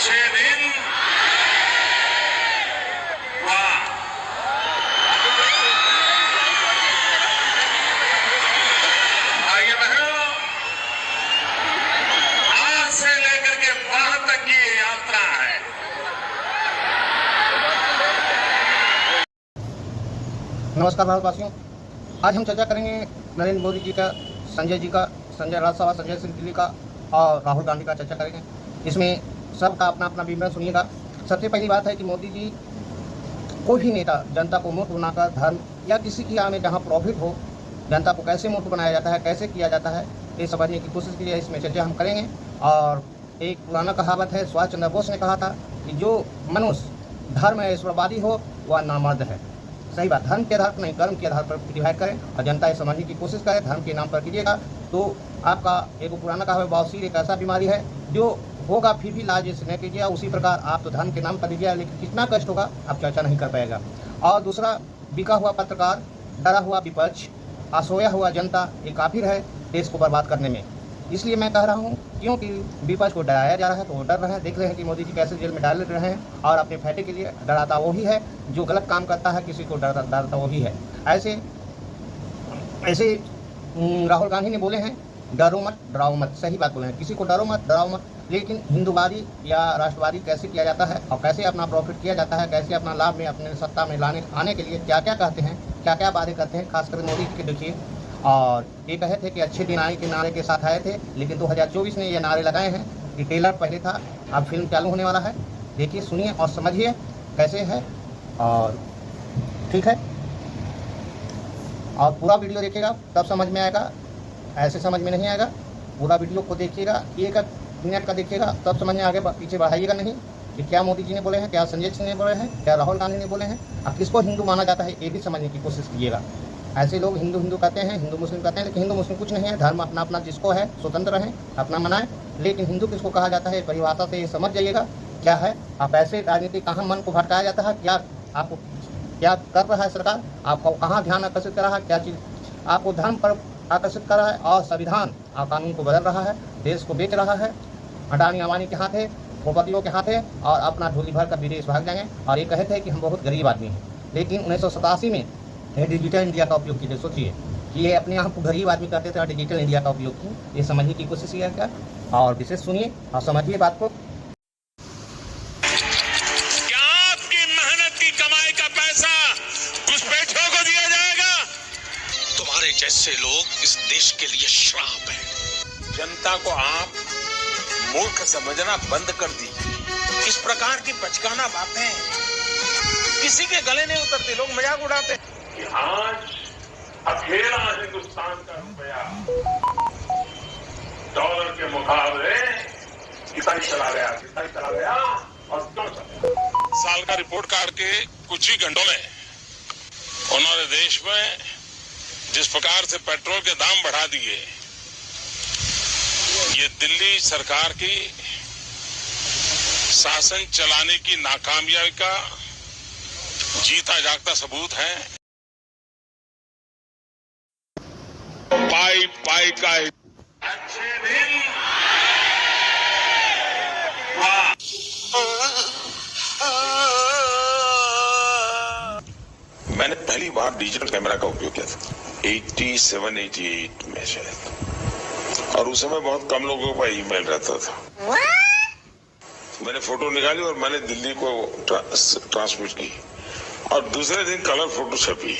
अच्छे दिन। वाह, भाइयों बहनों, आज से लेकर के वहां तक की ये यात्रा है। नमस्कार भारतवासियों, आज हम चर्चा करेंगे नरेंद्र मोदी जी का, संजय जी का, संजय राज्यसभा संजय सिंह दिल्ली का और राहुल गांधी का चर्चा करेंगे। इसमें सबका अपना अपना विवरण सुनिएगा। सबसे पहली बात है कि मोदी जी, कोई भी नेता जनता को मूर्ख बनाकर धर्म या किसी की आय में जहाँ प्रॉफिट हो, जनता को कैसे मूर्ख बनाया जाता है, कैसे किया जाता है, ये समझने की कोशिश की है। इसमें चर्चा हम करेंगे। और एक पुराना कहावत है, सुभाष चंद्र बोस ने कहा था कि जो मनुष्य धर्म ऐश्वर्यवादी हो वह नामर्द है। सही बात, धर्म के आधार पर नहीं, कर्म के आधार पर डिवाइड करें और जनता ये समझने की कोशिश करे। धर्म के नाम पर कीजिएगा तो आपका एक पुराना कहा है, बवासीर एक ऐसा बीमारी है जो होगा फिर भी इलाज इसने कीजिए। उसी प्रकार आप तो धर्म के नाम पर लीजिए, लेकिन कितना कष्ट होगा आप चर्चा नहीं कर पाएगा। और दूसरा, बिका हुआ पत्रकार, डरा हुआ विपक्ष, असोया हुआ जनता, ये काफिर है देश को बर्बाद करने में। इसलिए मैं कह रहा हूँ, क्योंकि विपक्ष को डराया जा रहा है तो वो डर रहे हैं। देख रहे हैं कि मोदी जी कैसे जेल में डाल रहे हैं और अपने फायदे के लिए डराता वही है जो गलत काम करता है, किसी को डराता वही है। ऐसे राहुल गांधी ने बोले हैं, डरो मत डराओ मत। सही बात बोले हैं, किसी को डरो मत डराओ मत। लेकिन हिंदूवादी या राष्ट्रवादी कैसे किया जाता है और कैसे अपना प्रॉफिट किया जाता है, कैसे अपना लाभ में अपने सत्ता में आने के लिए क्या क्या कहते हैं, क्या क्या वादे करते हैं, खासकर मोदी जी के देखिए। और ये कहे थे कि अच्छे दिन आए के नारे के साथ आए थे, लेकिन 2024 ने ये नारे लगाए हैं कि ट्रेलर पहले था, अब फिल्म चालू होने वाला है। देखिए, सुनिए और समझिए कैसे है। और ठीक है, और पूरा वीडियो देखिएगा तब समझ में आएगा, ऐसे समझ में नहीं आएगा। पूरा वीडियो को देखिएगा, एक मिनट का देखिएगा तब समझ में आगे पीछे बढ़ाइएगा नहीं कि क्या मोदी जी ने बोले हैं, क्या संजय सिंह ने बोले हैं, क्या राहुल गांधी ने बोले हैं, अब किसको हिंदू माना जाता है ये भी समझने की कोशिश कीजिएगा। ऐसे लोग हिंदू हिंदू कहते हैं, हिंदू मुस्लिम कहते हैं, लेकिन हिंदू मुस्लिम कुछ नहीं है। धर्म अपना अपना जिसको है स्वतंत्र रहें, अपना मनाएं। लेकिन हिंदू किसको कहा जाता है परिभाषा से ये समझ जाइएगा क्या है। आप ऐसे राजनीति कहाँ मन को भटकाया जाता है, क्या आपको क्या कर रहा है सरकार, आपको कहाँ ध्यान आकर्षित कर रहा है, क्या चीज़ आपको धर्म पर आकर्षित कर रहा है। और संविधान और कानून को बदल रहा है, देश को बेच रहा है। अडानी अमानी के हाथ है, भूपतियों के हाथ है, और अपना झोली भर कर विदेश भाग जाएंगे। और ये कहते हैं कि हम बहुत गरीब आदमी हैं, लेकिन 1987 में डिजिटल इंडिया का उपयोग कीजिए। सोचिए कि ये अपने आप को गरीब आदमी करते थे और डिजिटल इंडिया का उपयोग किए। ये समझने की कोशिश किया क्या, और विशेष सुनिए और समझिए बात को। क्या आपकी मेहनत की कमाई का पैसा घुसपैठियों को दिया जाएगा? तुम्हारे जैसे लोग इस देश के लिए श्राप है। जनता को आप मूर्ख समझना बंद कर दीजिए। इस प्रकार की बचकाना बातें किसी के गले नहीं उतरती, लोग मजाक उड़ाते कि आज अकेला हिंदुस्तान का रुपया डॉलर के मुकाबले कितना ही चला गया और क्यों चला। साल का रिपोर्ट कार्ड के कुछ ही घंटों में उन्होंने देश में जिस प्रकार से पेट्रोल के दाम बढ़ा दिए, ये दिल्ली सरकार की शासन चलाने की नाकामयाबी का जीता जागता सबूत है। पाई पाई का अच्छे दिन। वाह, मैंने पहली बार डिजिटल कैमरा का उपयोग किया था 87-88 में शायद, और उस समय बहुत कम लोगों का ईमेल रहता था। मैंने फोटो निकाली और मैंने दिल्ली को ट्रांसमिट की, और दूसरे दिन कलर फोटो छपी।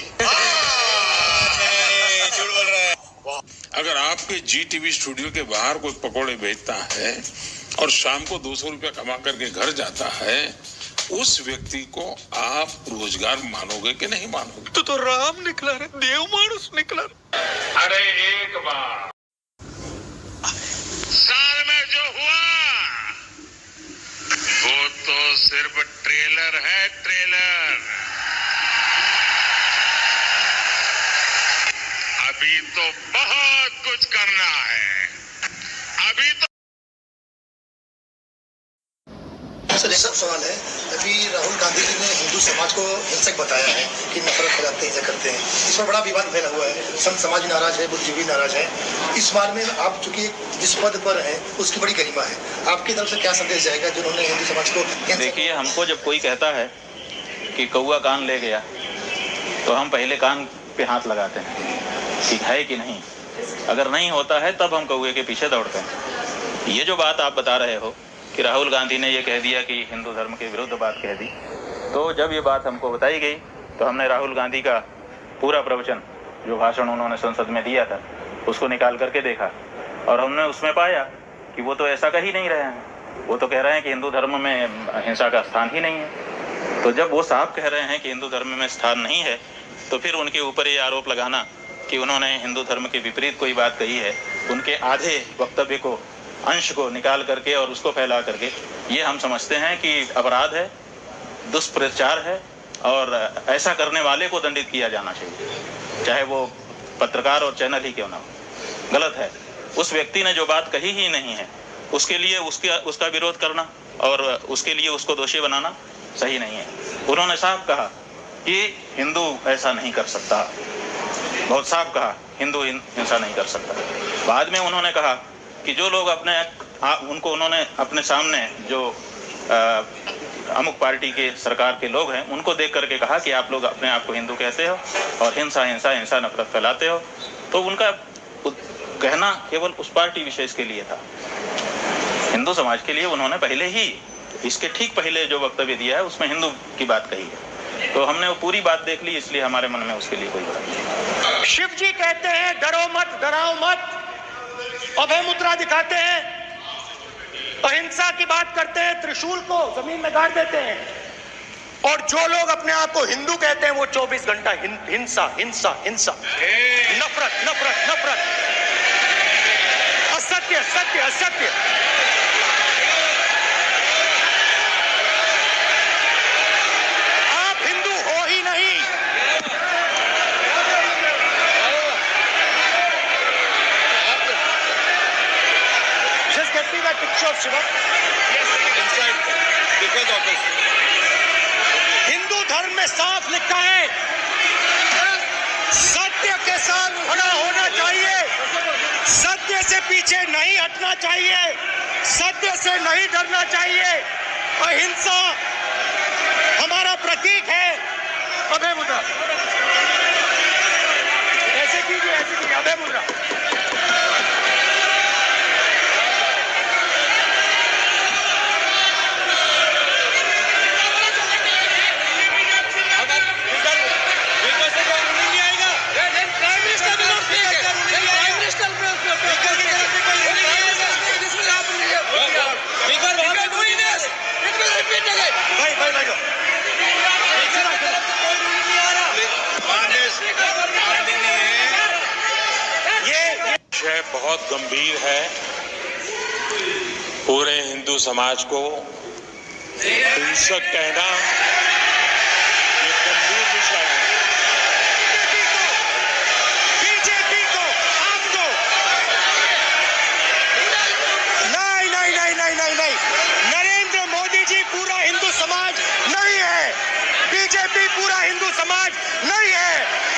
अगर आपके जी टीवी स्टूडियो के बाहर कोई पकोड़े बेचता है और शाम को 200 रुपया कमा करके घर जाता है, उस व्यक्ति को आप रोजगार मानोगे कि नहीं मानोगे? तो राम निकला रे, देव मानुस निकला। अरे एक बार साल में जो हुआ वो तो सिर्फ ट्रेलर है, ट्रेलर। अभी तो बहुत कुछ करना है। अभी तो सर एक सवाल है, अभी राहुल गांधी जी ने हिंदू समाज को हिंसक बताया है कि नफरत फैलाते हैं, करते हैं। इस पर बड़ा विवाद फैला हुआ है, संत समाज नाराज है, बुद्धिजीवी नाराज है। इस बार में आप चूंकि जिस पद पर हैं उसकी बड़ी गरिमा है, आपकी तरफ से क्या संदेश जाएगा जिन्होंने हिंदू समाज को? देखिए, हमको जब कोई कहता है कि कौआ कान ले गया तो हम पहले कान पे हाथ लगाते हैं कि है कि नहीं। अगर नहीं होता है तब हम कौए के पीछे दौड़ते हैं। ये जो बात आप बता रहे हो कि राहुल गांधी ने ये कह दिया कि हिंदू धर्म के विरुद्ध बात कह दी, तो जब ये बात हमको बताई गई तो हमने राहुल गांधी का पूरा प्रवचन, जो भाषण उन्होंने संसद में दिया था, उसको निकाल करके देखा और हमने उसमें पाया कि वो तो ऐसा कह ही नहीं रहे हैं। वो तो कह रहे हैं कि हिंदू धर्म में हिंसा का स्थान ही नहीं है। तो जब वो साफ कह रहे हैं कि हिंदू धर्म में स्थान नहीं है, तो फिर उनके ऊपर ये आरोप लगाना कि उन्होंने हिंदू धर्म के विपरीत कोई बात कही है, उनके आधे वक्तव्य को, अंश को निकाल करके और उसको फैला करके, ये हम समझते हैं कि अपराध है, दुष्प्रचार है और ऐसा करने वाले को दंडित किया जाना चाहिए, चाहे वो पत्रकार और चैनल ही क्यों ना हो। गलत है। उस व्यक्ति ने जो बात कही ही नहीं है उसके लिए उसका विरोध करना और उसके लिए उसको दोषी बनाना सही नहीं है। उन्होंने साफ कहा कि हिंदू ऐसा नहीं कर सकता, बहुत साफ कहा हिंदू हिंसा नहीं कर सकता। बाद में उन्होंने कहा कि जो लोग उनको उन्होंने अपने सामने जो अमुक पार्टी के सरकार के लोग हैं उनको देख करके कहा कि आप लोग अपने आप को हिंदू कहते हो और हिंसा हिंसा हिंसा नफरत फैलाते हो। तो उनका कहना केवल उस पार्टी विशेष के लिए था। हिंदू समाज के लिए उन्होंने पहले ही, इसके ठीक पहले जो वक्तव्य दिया है उसमें हिंदू की बात कही है। तो हमने वो पूरी बात देख ली, इसलिए हमारे मन में उसके लिए कोई बुराई नहीं। शिव जी कहते हैं डरो मत, डराओ मत, अभय मुद्रा दिखाते हैं, अहिंसा की बात करते हैं, त्रिशूल को जमीन में गाड़ देते हैं। और जो लोग अपने आप को हिंदू कहते हैं वो 24 घंटा हिंसा हिंसा हिंसा, नफरत नफरत नफरत, असत्य सत्य असत्य। आप हिंदू हो ही नहीं। Just get me that picture of Shiva. Hindu धर्म में साफ लिखा है, सत्य के साथ खड़ा होना चाहिए, सत्य से पीछे नहीं हटना चाहिए, सत्य से नहीं डरना चाहिए। अहिंसा हमारा प्रतीक है। अभय मुद्रा ऐसे कीजिए, अभय मुद्रा। विषय बहुत गंभीर है। पूरे हिंदू समाज को हिंसक कहना ये गंभीर विषय है। बीजेपी को, आपको नहीं नहीं नहीं नहीं नहीं नहीं, नरेंद्र मोदी जी पूरा हिंदू समाज नहीं है, बीजेपी पूरा हिंदू समाज नहीं है,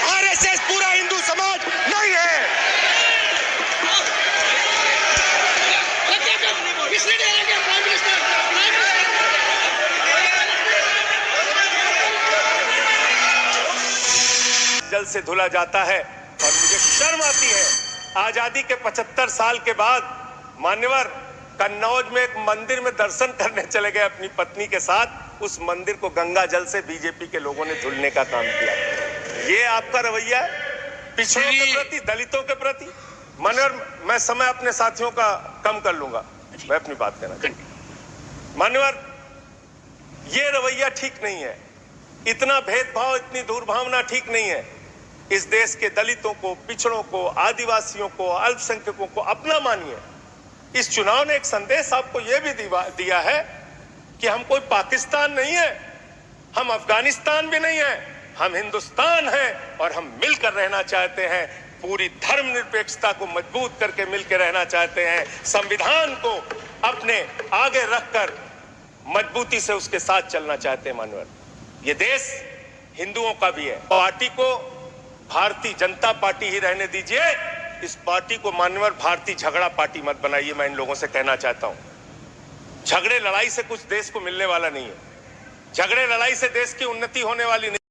आरएसएस पूरा हिंदू समाज नहीं है। जल से धुला जाता है और मुझे शर्म आती है। आजादी के 75 साल के बाद मान्यवर कन्नौज में एक मंदिर में दर्शन करने चले गए अपनी पत्नी के साथ। उस मंदिर को गंगा जल से बीजेपी के लोगों ने धुलने का काम किया। ये आपका रवैया है पिछड़ों के प्रति, दलितों के प्रति। मान्यवर, मैं समय अपने साथियों का कम कर लूंगा, मैं अपनी बात कहना चाहूंगा। मान्यवर, ये रवैया ठीक नहीं है, इतना भेदभाव, इतनी दुर्भावना ठीक नहीं है। इस देश के दलितों को, पिछड़ों को, आदिवासियों को, अल्पसंख्यकों को अपना मानिए। इस चुनाव ने एक संदेश आपको यह भी दिया है कि हम कोई पाकिस्तान नहीं है, हम अफगानिस्तान भी नहीं है, हम हिंदुस्तान हैं और हम मिलकर रहना चाहते हैं। पूरी धर्मनिरपेक्षता को मजबूत करके मिलकर रहना चाहते हैं। संविधान को अपने आगे रखकर मजबूती से उसके साथ चलना चाहते हैं मान्यवर। ये देश हिंदुओं का भी है। पार्टी को भारतीय जनता पार्टी ही रहने दीजिए, इस पार्टी को मान्यवर भारतीय झगड़ा पार्टी मत बनाइए। मैं इन लोगों से कहना चाहता हूं, झगड़े लड़ाई से कुछ देश को मिलने वाला नहीं है। झगड़े लड़ाई से देश की उन्नति होने वाली नहीं।